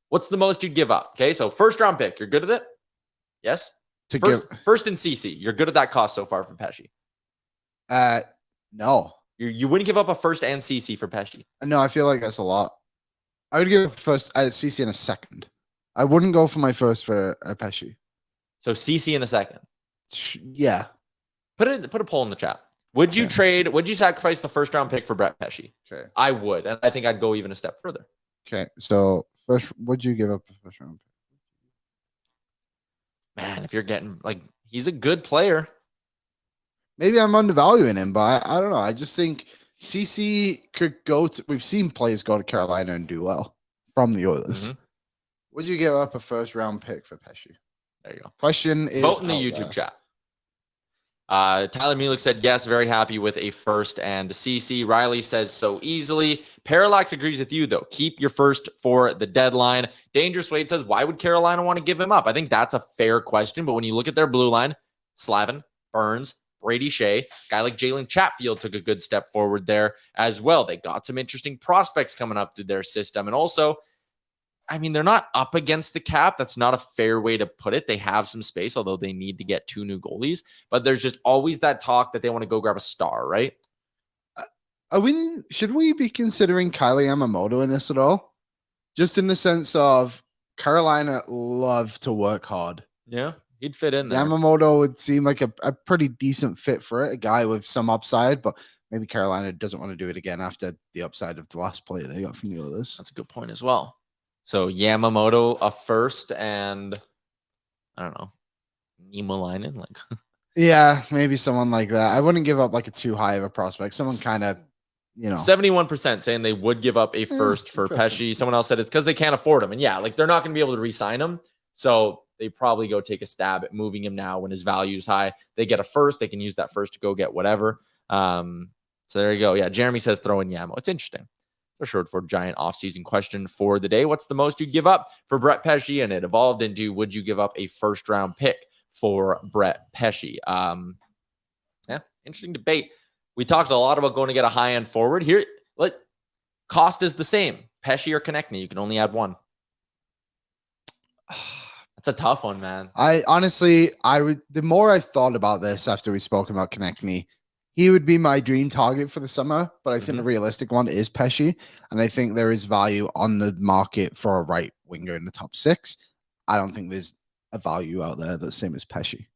What's the most you'd give up? Okay, so first round pick. You're good at it? Yes? First in CC. You're good at that cost so far for Pesce? No. You wouldn't give up a first and CC for Pesce? No, I feel like that's a lot. I would give first CC in a second. I wouldn't go for my first for Pesce. So CC in a second? Yeah. Put a poll in the chat. Would you sacrifice the first round pick for Brett Pesce? Okay. I would. And I think I'd go even a step further. Okay. So first, would you give up a first round pick? Man, if you're getting he's a good player. Maybe I'm undervaluing him, but I don't know. I just think CC could go to. We've seen players go to Carolina and do well from the Oilers. Mm-hmm. Would you give up a first round pick for Pesce? There you go. Question is vote in the YouTube chat. Tyler Mielek said yes, very happy with a first and CC. Riley says so easily. Parallax agrees with you though. Keep your first for the deadline. Dangerous Wade says, why would Carolina want to give him up? I think that's a fair question, but when you look at their blue line, Slavin, Burns, Brady Shea, guy like Jalen Chatfield took a good step forward there as well. They got some interesting prospects coming up through their system. And also, I mean, they're not up against the cap. That's not a fair way to put it. They have some space, although they need to get 2 new goalies. But there's just always that talk that they want to go grab a star, right? Should we be considering Kylie Yamamoto in this at all? Just in the sense of Carolina love to work hard. Yeah, he'd fit in there. Yamamoto would seem like a pretty decent fit for it. A guy with some upside, but maybe Carolina doesn't want to do it again after the upside of the last player they got from the Oilers. That's a good point as well. So Yamamoto a first and I don't know, Niemelainen, yeah, maybe someone like that. I wouldn't give up a too high of a prospect. Someone kind of, 71% saying they would give up a first for Pesce. Someone else said it's because they can't afford him. And yeah, they're not going to be able to re-sign him. So they probably go take a stab at moving him now when his value is high. They get a first. They can use that first to go get whatever. So there you go. Yeah, Jeremy says throw in Yamo. It's interesting. A short for giant offseason question for the day. What's the most you'd give up for Brett Pesce? And it evolved into, would you give up a first round pick for Brett Pesce? Yeah, interesting debate. We talked a lot about going to get a high end forward here. Cost is the same. Pesce or Konechny, you can only add one. That's a tough one, man. The more I thought about this after we spoke about Konechny, he would be my dream target for the summer, but I think the realistic one is Pesce, and I think there is value on the market for a right winger in the top 6. I don't think there's a value out there that's the same as Pesce.